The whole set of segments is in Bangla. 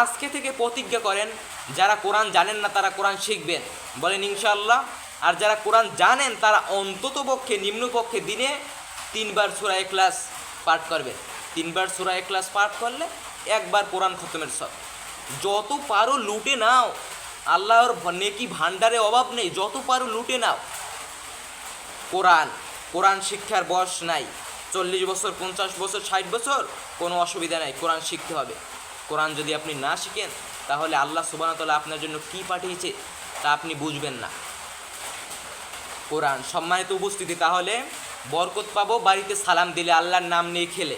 আজকে থেকে প্রতিজ্ঞা করেন, যারা কোরআন জানেন না তারা কোরআন শিখবেন, বলেন ইনশাআল্লাহ। আর যারা কোরআন জানেন তারা অন্ততপক্ষে নিম্নপক্ষে দিনে 3 বার সূরা ইখলাস পাঠ করবেন। 3 বার সূরা ইখলাস পাঠ করলে একবার কোরআন খতমের সব। যত পারো লুটে নাও, আল্লাহর নেকি ভান্ডারে অভাব নেই, যত পারো লুটে নাও। কোরআন শিক্ষার বয়স নাই। 40 বছর, 50 বছর, 60 বছর, কোনো অসুবিধা নাই, কোরআন শিখতে হবে। কোরআন যদি আপনি না শিখেন তাহলে আল্লাহ সুবহানাহু ওয়া তাআলা আপনার জন্য কি পাঠিয়েছে তা আপনি বুঝবেন না। কোরআন সম্মানিত উপস্থিতি, তাহলে বরকত পাবো বাড়িতে সালাম দিলে, আল্লাহর নাম নিয়ে খেলে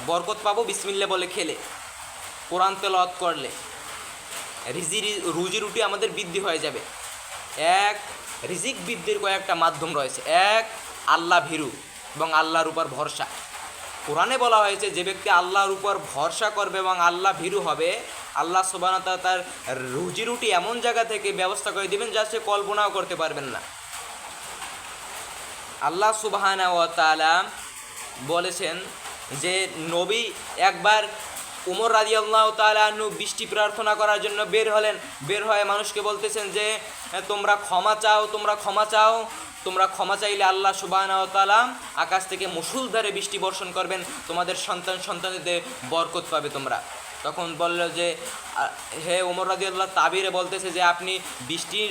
বরকত পাবো, বিসমিল্লাহ বলে খেলে, কোরআন তেলাওয়াত করলে। রুজি রুটি আমাদের বৃদ্ধি হয়ে যাবে। এক, রিজিক বৃদ্ধির কয়েকটা মাধ্যম রয়েছে। এক, আল্লাহ ভীরু এবং আল্লাহর উপর ভরসা। কোরআনে বলা হয়েছে যে ব্যক্তি আল্লাহর উপর ভরসা করবে এবং আল্লাহ ভীরু হবে, আল্লাহ সুবহানাহু ওয়া তাআলা তার রুজি রুটি এমন জায়গা থেকে ব্যবস্থা করে দিবেন যা সে কল্পনাও করতে পারবেন না। আল্লাহ সুবহানাহু ওয়া তাআলা বলেছেন যে নবী একবার উমর রাদিয়াল্লাহু তাআলা আনহু বৃষ্টি প্রার্থনা করার জন্য বের হয়ে মানুষকে বলতেছেন যে তোমরা ক্ষমা চাও, তোমরা ক্ষমা চাইলে আল্লাহ সুবহানাহু ওয়া তাআলা আকাশ থেকে মুষলধারে বৃষ্টি বর্ষণ করবেন, তোমাদের সন্তানদের বরকত পাবে তোমরা। তখন বলল যে হে উমর রাদিয়াল্লাহু তাবিরে বলতেছে যে আপনি বৃষ্টির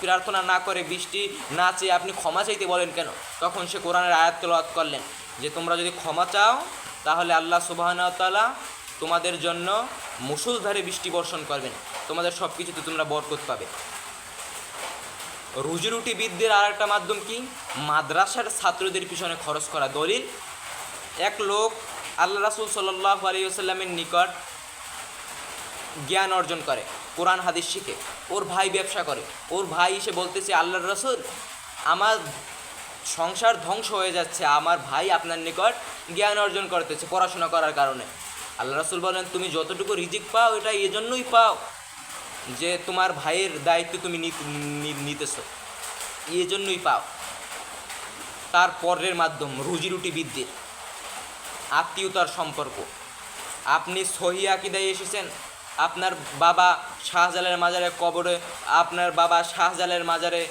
প্রার্থনা না করে, বৃষ্টি না চেয়ে আপনি ক্ষমা চাইতে বলেন কেন? তখন সে কোরআনের আয়াত তেলাওয়াত করলেন যে তোমরা যদি ক্ষমা চাও তাহলে আল্লাহ সুবহানাহু ওয়া তাআলা তোমাদের জন্য মুষলধারে বৃষ্টি বর্ষণ করবেন, তোমাদের সব কিছুতে তোমরা বরকত পাবে। রুজি রুটি বৃদ্ধির আর একটা মাধ্যম কি? মাদ্রাসার ছাত্রদের পিছনে খরচ করা। দলিল, এক লোক আল্লাহ রাসূল সাল্লাল্লাহু আলাইহি ওয়াসাল্লামের নিকট জ্ঞান অর্জন করে, কোরআন হাদিস শিখে। ওর ভাই ব্যবসা করে, ওর ভাই এসে বলতেছে আল্লাহর রাসূল আমার সংসার ধ্বংস হয়ে যাচ্ছে, আমার ভাই আপনার নিকট জ্ঞান অর্জন করতেছে পড়াশোনা করার কারণে। আল্লাহ রাসূল বলেন তুমি যতটুকু রিজিক পাও এটা এজন্যই পাও যে তোমার ভাইয়ের দায়িত্ব তুমি নিতেছো, এজন্যই পাও। তার পরের মাধ্যম রুজি রুটি বৃদ্ধির আত্মীয়তার সম্পর্ক। আপনি সহি আকীদায় এসেছেন, আপনার বাবা শাহজালালের মাজারে কবরে, আপনার বাবা শাহজালালের মাজারে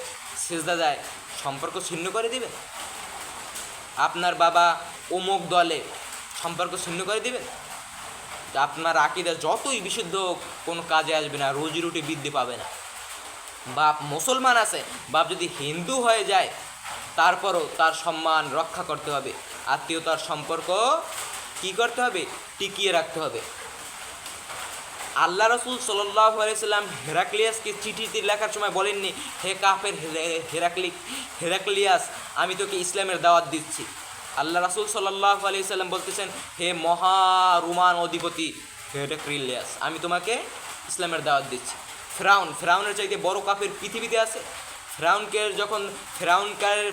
সিজদা যায়, সম্পর্ক ছিন্ন করে দিবেন? আপনার বাবা অমুক দলে, সম্পর্ক ছিন্ন করে দিবেন? আপনার আকীদা যতই বিশুদ্ধ কোনো কাজে আসবে না, রুজি রুটি বৃদ্ধি পাবে না। বাপ মুসলমান আছে, বাপ যদি হিন্দু হয়ে যায় তারপরও তার সম্মান রক্ষা করতে হবে, আত্মীয়তার সম্পর্ক কী করতে হবে? টিকিয়ে রাখতে হবে। আল্লাহ রাসূল সাল্লাল্লাহু আলাইহি সাল্লাম হেরাক্লিয়াসকে চিঠিতে লেখার সময় বলেননি হে কাফের হেরাক্লিয়াস আমি তোকে ইসলামের দাওয়াত দিচ্ছি। আল্লাহ রাসূল সাল্লাল্লাহু আলাইহি সাল্লাম বলতেছেন হে মহা রোমান অধিপতি হেরাক্লিয়াস আমি তোমাকে ইসলামের দাওয়াত দিচ্ছি। ফেরাউনের চাইতে বড় কাফের পৃথিবীতে আছে?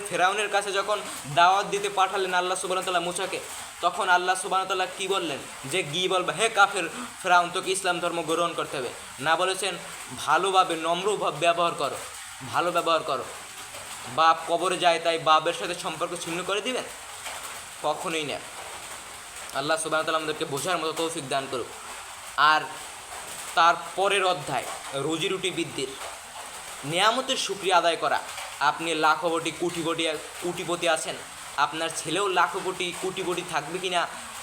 ফেরাউনের কাছে যখন দাওয়াত দিতে পাঠালেন আল্লাহ সুবহানাহু ওয়া তাআলা মুসাকে, তখন আল্লাহ সুবহানাহু ওয়া তাআলা কী বললেন? যে গিয়ে বলবে হে কাফের ফেরাউন তোকে ইসলাম ধর্ম গ্রহণ করতে হবে না, বলেছেন ভালোভাবে নম্রভাবে ভালো ব্যবহার করো। বাপ কবরে যায় তাই বাপের সাথে সম্পর্ক ছিন্ন করে দিবেন? কখনোই না। আল্লাহ সুবহানাহু ওয়া তাআলা আমাদেরকে বোঝার মতো তৌফিক দান করুক। আর তার পরের অধ্যায় রুজি রুটি বৃদ্ধির নিয়ামতের শুকরিয়া আদায় করা। আপনি লাখো কোটিপতি আছেন, আপনার ছেলেও লাখো কোটিপতি থাকবে কি না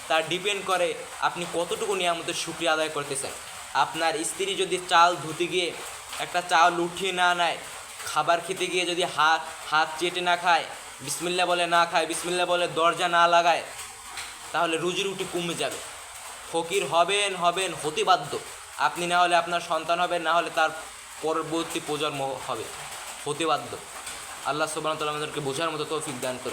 তার ডিপেন্ড করে আপনি কতটুকু নিয়ামতের শুকরিয়া আদায় করতেছেন। আপনার স্ত্রী যদি চাল ধুতে গিয়ে একটা চাল উঠিয়ে না নেয়, খাবার খেতে গিয়ে যদি হাত চেটে না খায়, বিসমিল্লাহ বলে না খায়, বিসমিল্লাহ বলে দরজা না লাগায়, তাহলে রুজি রুটি কমে যাবে। ফকির হবেন হতে বাধ্য আপনি, না হলে আপনার সন্তান হবে, না হলে তার পরবর্তী প্রজন্ম হবে, হতে বাধ্য। আল্লাহ সুবহানাহু ওয়া তাআলা আমাদেরকে বোঝার মতো তৌফিক দান করে।